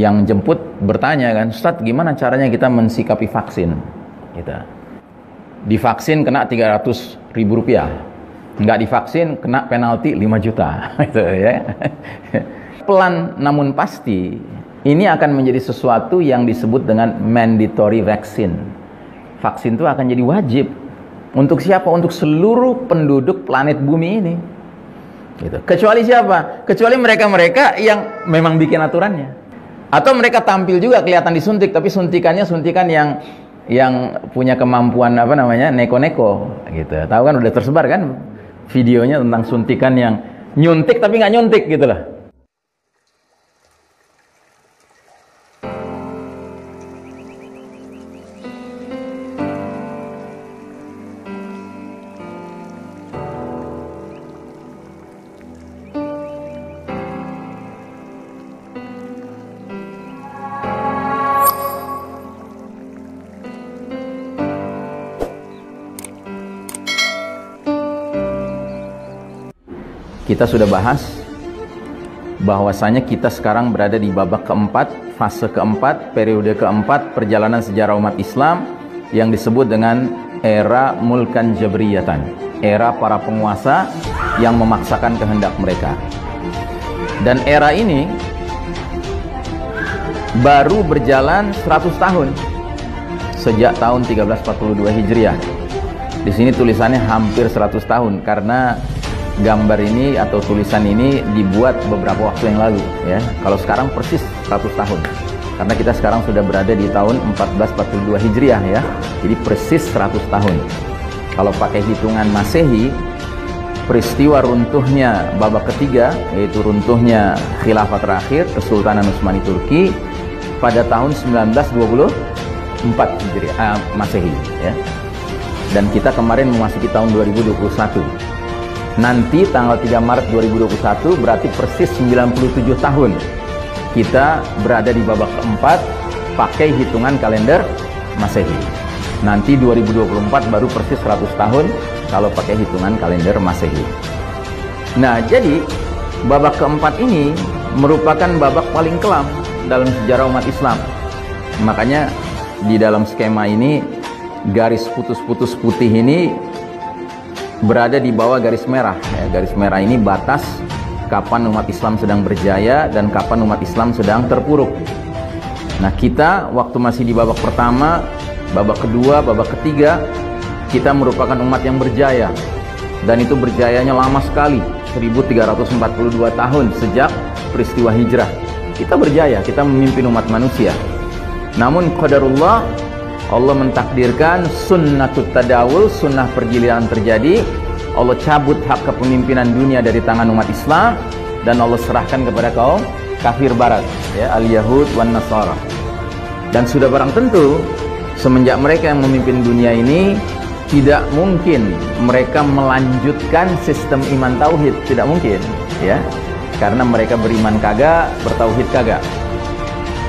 yang jemput bertanya kan, Ustadz gimana caranya kita mensikapi vaksin? Gitu. Divaksin kena 300.000 rupiah, nggak divaksin kena penalti 5 juta. Gitu, ya. Pelan namun pasti ini akan menjadi sesuatu yang disebut dengan mandatory vaccine. Vaksin itu akan jadi wajib. Untuk siapa? Untuk seluruh penduduk planet bumi ini. Gitu. Kecuali siapa? Kecuali mereka-mereka yang memang bikin aturannya. Atau mereka tampil juga kelihatan disuntik, tapi suntikannya suntikan yang punya kemampuan apa namanya, neko-neko, gitu. Tahu kan, udah tersebar kan videonya tentang suntikan yang nyuntik tapi nggak nyuntik, gitu loh. Kita sudah bahas bahwasanya kita sekarang berada di babak keempat, fase keempat, periode keempat perjalanan sejarah umat Islam yang disebut dengan era mulkan jabriyatan, era para penguasa yang memaksakan kehendak mereka. Dan era ini baru berjalan 100 tahun sejak tahun 1342 Hijriah. Di sini tulisannya hampir 100 tahun karena gambar ini atau tulisan ini dibuat beberapa waktu yang lalu, ya. Kalau sekarang persis 100 tahun. Karena kita sekarang sudah berada di tahun 1442 Hijriah, ya. Jadi persis 100 tahun. Kalau pakai hitungan Masehi, peristiwa runtuhnya babak ketiga, yaitu runtuhnya khilafah terakhir Kesultanan Utsmani Turki pada tahun 1924 Hijriah, Masehi, ya. Dan kita kemarin memasuki tahun 2021. Nanti tanggal 3 Maret 2021 berarti persis 97 tahun kita berada di babak keempat pakai hitungan kalender Masehi. Nanti 2024 baru persis 100 tahun kalau pakai hitungan kalender Masehi. Nah, jadi babak keempat ini merupakan babak paling kelam dalam sejarah umat Islam. Makanya di dalam skema ini garis putus-putus putih ini berada di bawah garis merah, ya. Garis merah ini batas kapan umat Islam sedang berjaya dan kapan umat Islam sedang terpuruk. Nah, kita waktu masih di babak pertama, babak kedua, babak ketiga, kita merupakan umat yang berjaya. Dan itu berjayanya lama sekali, 1342 tahun sejak peristiwa hijrah. Kita berjaya, kita memimpin umat manusia. Namun qadarullah, Allah mentakdirkan sunnatut tadawul, sunnah pergiliran terjadi. Allah cabut hak kepemimpinan dunia dari tangan umat Islam dan Allah serahkan kepada kaum kafir barat, ya, al-Yahud wan Nasara. Dan sudah barang tentu semenjak mereka yang memimpin dunia ini tidak mungkin mereka melanjutkan sistem iman tauhid, tidak mungkin, ya. Karena mereka beriman kagak, bertauhid kagak.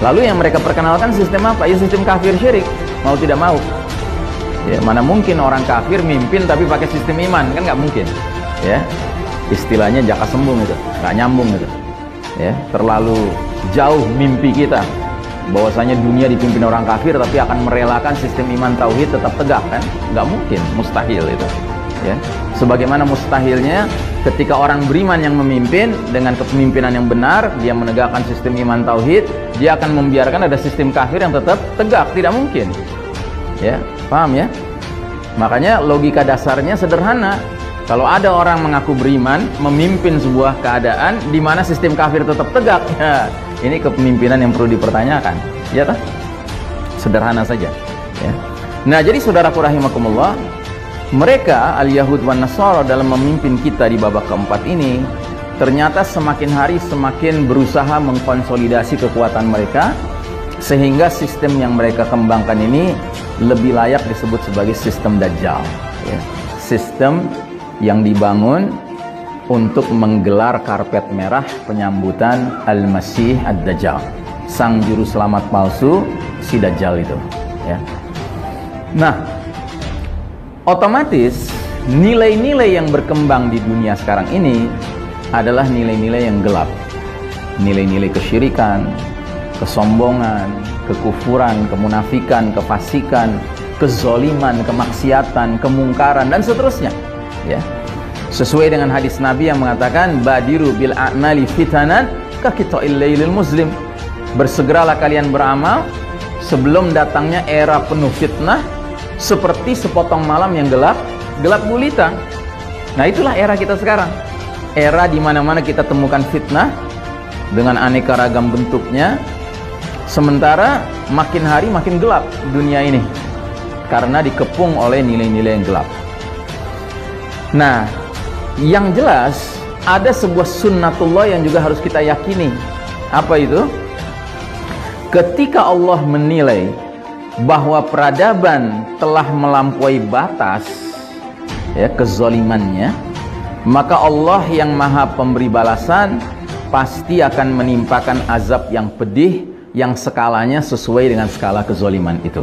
Lalu yang mereka perkenalkan sistem apa? Ya sistem kafir syirik. Mau tidak mau, ya, mana mungkin orang kafir mimpin tapi pakai sistem iman, kan nggak mungkin, ya. Istilahnya jaka sembung itu, nggak nyambung itu, ya. Terlalu jauh mimpi kita bahwasanya dunia dipimpin orang kafir tapi akan merelakan sistem iman tauhid tetap tegak, kan? Nggak mungkin, mustahil itu, ya. Sebagaimana mustahilnya ketika orang beriman yang memimpin dengan kepemimpinan yang benar, dia menegakkan sistem iman tauhid, dia akan membiarkan ada sistem kafir yang tetap tegak, tidak mungkin, ya. Paham, ya? Makanya logika dasarnya sederhana. Kalau ada orang mengaku beriman memimpin sebuah keadaan di mana sistem kafir tetap tegak, ya, ini kepemimpinan yang perlu dipertanyakan, ya toh? Sederhana saja, ya. Nah, jadi saudaraku rahimakumullah, mereka al-Yahud wan Nasara dalam memimpin kita di babak keempat ini ternyata semakin hari semakin berusaha mengkonsolidasi kekuatan mereka sehingga sistem yang mereka kembangkan ini lebih layak disebut sebagai sistem Dajjal, ya. Sistem yang dibangun untuk menggelar karpet merah penyambutan Al-Masih Ad-Dajjal, sang juru selamat palsu si Dajjal itu, ya. Nah, otomatis nilai-nilai yang berkembang di dunia sekarang ini adalah nilai-nilai yang gelap, nilai-nilai kesyirikan, kesombongan, kekufuran, kemunafikan, kefasikan, kezoliman, kemaksiatan, kemungkaran, dan seterusnya. Ya, sesuai dengan hadis Nabi yang mengatakan, badiru bil a'mali fitanan kaqita'il lailil muslim. Bersegeralah kalian beramal sebelum datangnya era penuh fitnah, seperti sepotong malam yang gelap gulita. Nah, itulah era kita sekarang. Era di mana-mana kita temukan fitnah dengan aneka ragam bentuknya. Sementara makin hari makin gelap dunia ini karena dikepung oleh nilai-nilai yang gelap. Nah, yang jelas ada sebuah sunnatullah yang juga harus kita yakini. Apa itu? Ketika Allah menilai bahwa peradaban telah melampaui batas, ya, kezalimannya, maka Allah yang maha pemberi balasan pasti akan menimpakan azab yang pedih yang skalanya sesuai dengan skala kezaliman itu.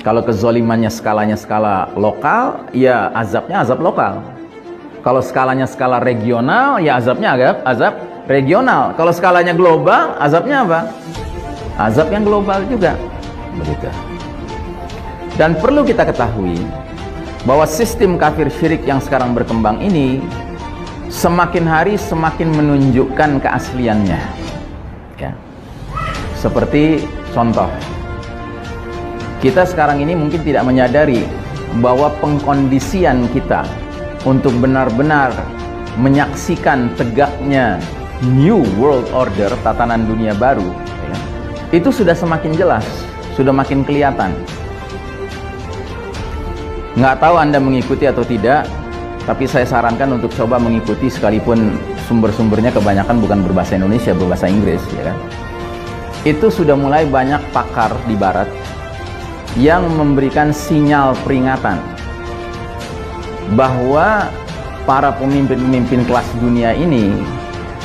Kalau kezalimannya skalanya skala lokal, ya azabnya azab lokal. Kalau skalanya skala regional, ya azabnya azab regional. Kalau skalanya global, azabnya apa? Azab yang global juga. Begitu. Dan perlu kita ketahui bahwa sistem kafir syirik yang sekarang berkembang ini semakin hari semakin menunjukkan keasliannya. Ya. Seperti contoh, kita sekarang ini mungkin tidak menyadari bahwa pengkondisian kita untuk benar-benar menyaksikan tegaknya New World Order, tatanan dunia baru, ya, itu sudah semakin jelas, sudah makin kelihatan. Nggak tahu Anda mengikuti atau tidak, tapi saya sarankan untuk coba mengikuti, sekalipun sumber-sumbernya kebanyakan bukan berbahasa Indonesia, berbahasa Inggris, ya kan? Itu sudah mulai banyak pakar di Barat yang memberikan sinyal peringatan bahwa para pemimpin-pemimpin kelas dunia ini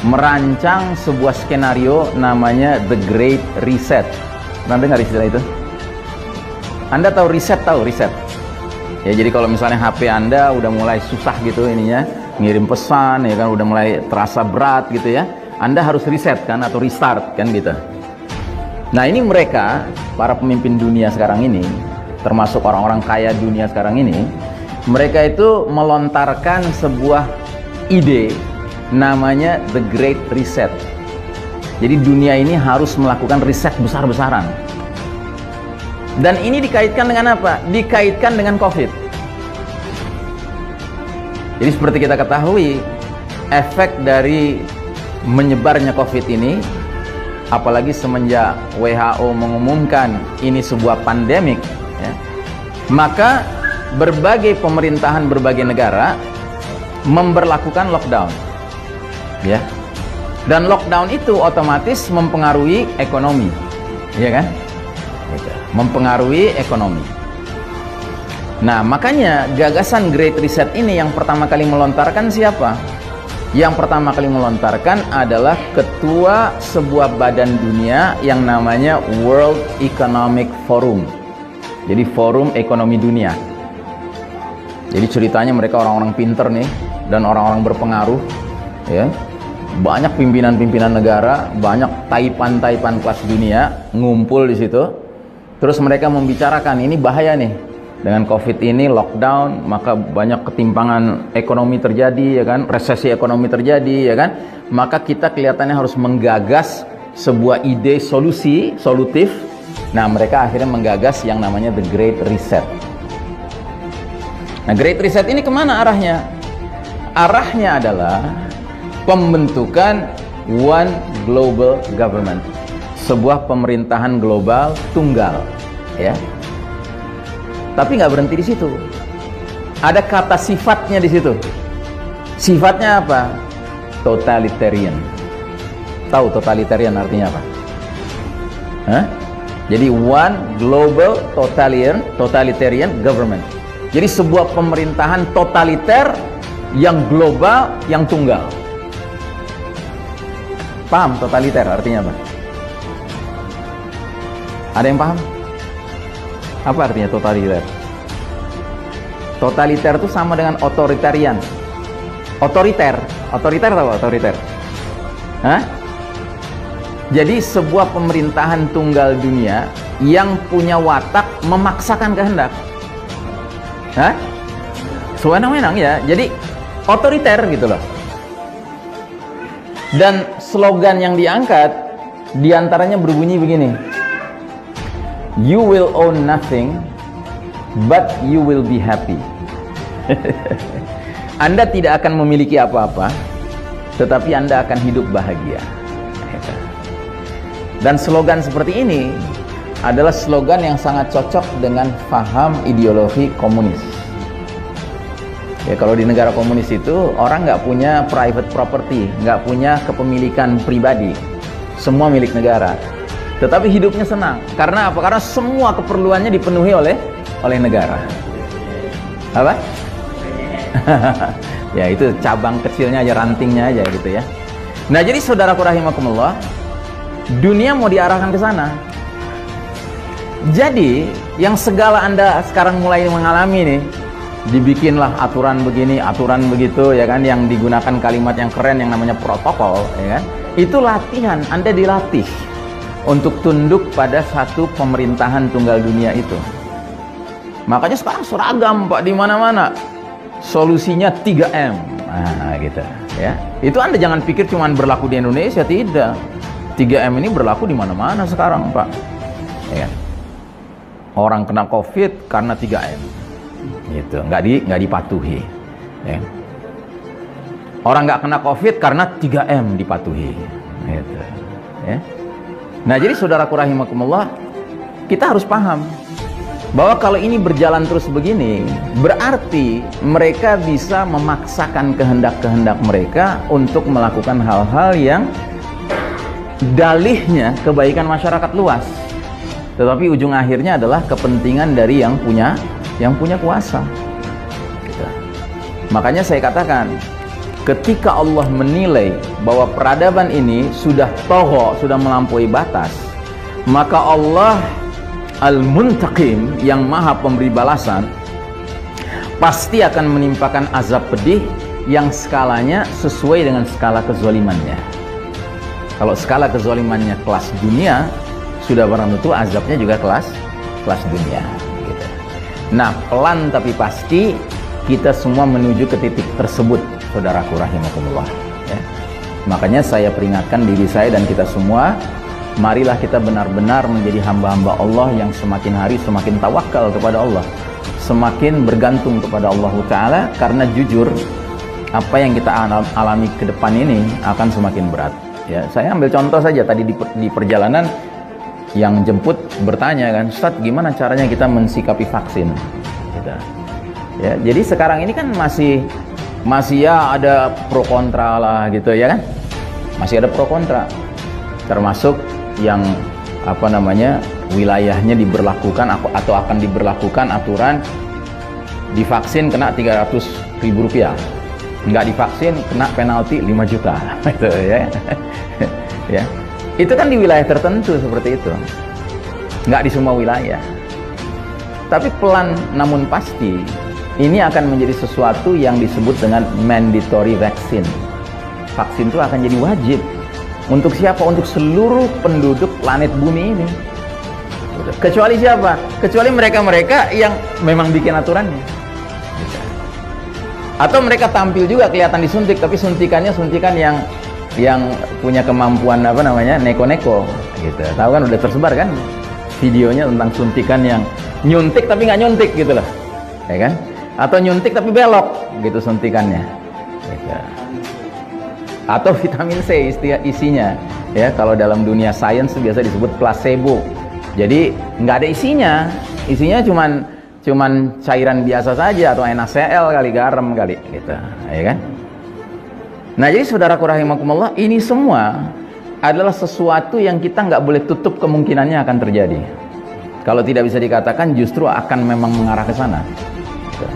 merancang sebuah skenario namanya The Great Reset. Pernah dengar istilah itu? Anda tahu reset? Tahu reset? Ya, jadi kalau misalnya HP Anda udah mulai susah gitu ininya, ngirim pesan, ya kan, udah mulai terasa berat gitu ya, Anda harus reset kan, atau restart kan gitu. Nah, ini mereka, para pemimpin dunia sekarang ini, termasuk orang-orang kaya dunia sekarang ini, mereka itu melontarkan sebuah ide namanya The Great Reset. Jadi dunia ini harus melakukan riset besar-besaran. Dan ini dikaitkan dengan apa? Dikaitkan dengan COVID. Jadi seperti kita ketahui, efek dari menyebarnya COVID ini, apalagi semenjak WHO mengumumkan ini sebuah pandemik, ya, maka berbagai pemerintahan berbagai negara memberlakukan lockdown, ya. Dan lockdown itu otomatis mempengaruhi ekonomi, ya kan? Mempengaruhi ekonomi. Nah, makanya gagasan Great Reset ini yang pertama kali melontarkan siapa? Yang pertama kali melontarkan adalah ketua sebuah badan dunia yang namanya World Economic Forum. Jadi Forum Ekonomi Dunia. Jadi ceritanya mereka orang-orang pinter nih dan orang-orang berpengaruh, ya. Banyak pimpinan-pimpinan negara, banyak taipan-taipan kelas dunia ngumpul di situ. Terus mereka membicarakan ini bahaya nih, dengan COVID ini lockdown, maka banyak ketimpangan ekonomi terjadi, ya kan, resesi ekonomi terjadi, ya kan. Maka kita kelihatannya harus menggagas sebuah ide solutif. Nah, mereka akhirnya menggagas yang namanya The Great Reset. Nah, Great Reset ini kemana arahnya? Arahnya adalah pembentukan One Global Government, sebuah pemerintahan global tunggal, ya. Tapi nggak berhenti di situ. Ada kata sifatnya di situ. Sifatnya apa? Totalitarian. Tahu totalitarian artinya apa? Hah? Jadi One Global Totalitarian Government. Jadi sebuah pemerintahan totaliter yang global, yang tunggal. Paham totaliter artinya apa? Ada yang paham? Apa artinya totaliter? Totaliter itu sama dengan otoritarian. Otoriter tahu otoriter? Hah? Jadi sebuah pemerintahan tunggal dunia yang punya watak memaksakan kehendak. Hah? Sewenang-wenang ya. Jadi otoriter gitu loh. Dan slogan yang diangkat diantaranya berbunyi begini. You will own nothing, but you will be happy. Anda tidak akan memiliki apa-apa, tetapi Anda akan hidup bahagia. Dan slogan seperti ini adalah slogan yang sangat cocok dengan paham ideologi komunis. Ya, kalau di negara komunis itu orang nggak punya private property, nggak punya kepemilikan pribadi, semua milik negara. Tetapi hidupnya senang. Karena apa? Karena semua keperluannya dipenuhi oleh negara. Apa? Ya itu cabang kecilnya aja, rantingnya aja gitu ya. Nah jadi saudaraku rahimakumullah, dunia mau diarahkan ke sana. Jadi yang segala Anda sekarang mulai mengalami nih, dibikinlah aturan begini, aturan begitu ya kan, yang digunakan kalimat yang keren yang namanya protokol ya kan. Itu latihan, Anda dilatih untuk tunduk pada satu pemerintahan tunggal dunia itu. Makanya sekarang seragam Pak di mana-mana. Solusinya 3M. Nah, gitu ya. Itu Anda jangan pikir cuma berlaku di Indonesia, tidak. 3M ini berlaku di mana-mana sekarang, Pak. Ya. Orang kena COVID karena 3M. Gitu, nggak dipatuhi. Ya. Orang nggak kena COVID karena 3M dipatuhi. Gitu. Ya. Nah, jadi saudaraku rahimakumullah, kita harus paham bahwa kalau ini berjalan terus begini, berarti mereka bisa memaksakan kehendak-kehendak mereka untuk melakukan hal-hal yang dalihnya kebaikan masyarakat luas, tetapi ujung akhirnya adalah kepentingan dari yang punya kuasa. Gitu. Makanya saya katakan, ketika Allah menilai bahwa peradaban ini sudah toho, sudah melampaui batas, maka Allah Al-Muntaqim yang maha pemberi balasan pasti akan menimpakan azab pedih yang skalanya sesuai dengan skala kezalimannya. Kalau skala kezalimannya kelas dunia, sudah barang tentu azabnya juga kelas dunia gitu. Nah pelan tapi pasti kita semua menuju ke titik tersebut, saudaraku rahimakumullah ya. Makanya saya peringatkan diri saya dan kita semua, marilah kita benar-benar menjadi hamba-hamba Allah yang semakin hari semakin tawakal kepada Allah, semakin bergantung kepada Allah Ta'ala, karena jujur apa yang kita alami ke depan ini akan semakin berat ya. Saya ambil contoh saja tadi di perjalanan, yang jemput bertanya kan, Ustadz gimana caranya kita mensikapi vaksin gitu. Ya, jadi sekarang ini kan masih ya ada pro kontra lah gitu ya kan, masih ada pro kontra, termasuk yang apa namanya wilayahnya diberlakukan atau akan diberlakukan aturan divaksin kena Rp300.000, nggak divaksin kena penalti 5 juta gitu ya. Ya itu kan di wilayah tertentu seperti itu, nggak di semua wilayah. Tapi pelan namun pasti ini akan menjadi sesuatu yang disebut dengan mandatory vaccine. Vaksin itu akan jadi wajib. Untuk siapa? Untuk seluruh penduduk planet bumi ini. Kecuali siapa? Kecuali mereka-mereka yang memang bikin aturannya. Atau mereka tampil juga kelihatan disuntik, tapi suntikannya suntikan yang punya kemampuan apa namanya, neko-neko gitu. Tahu kan, udah tersebar kan videonya tentang suntikan yang nyuntik tapi nggak nyuntik gitu loh, ya kan? Atau nyuntik tapi belok gitu suntikannya. Gitu. Atau vitamin C isinya ya, kalau dalam dunia sains biasa disebut placebo. Jadi nggak ada isinya cuman cairan biasa saja, atau NaCl kali, garam kali gitu ya kan. Nah jadi saudaraku rahimakumullah, ini semua adalah sesuatu yang kita nggak boleh tutup kemungkinannya akan terjadi. Kalau tidak bisa dikatakan justru akan memang mengarah ke sana gitu.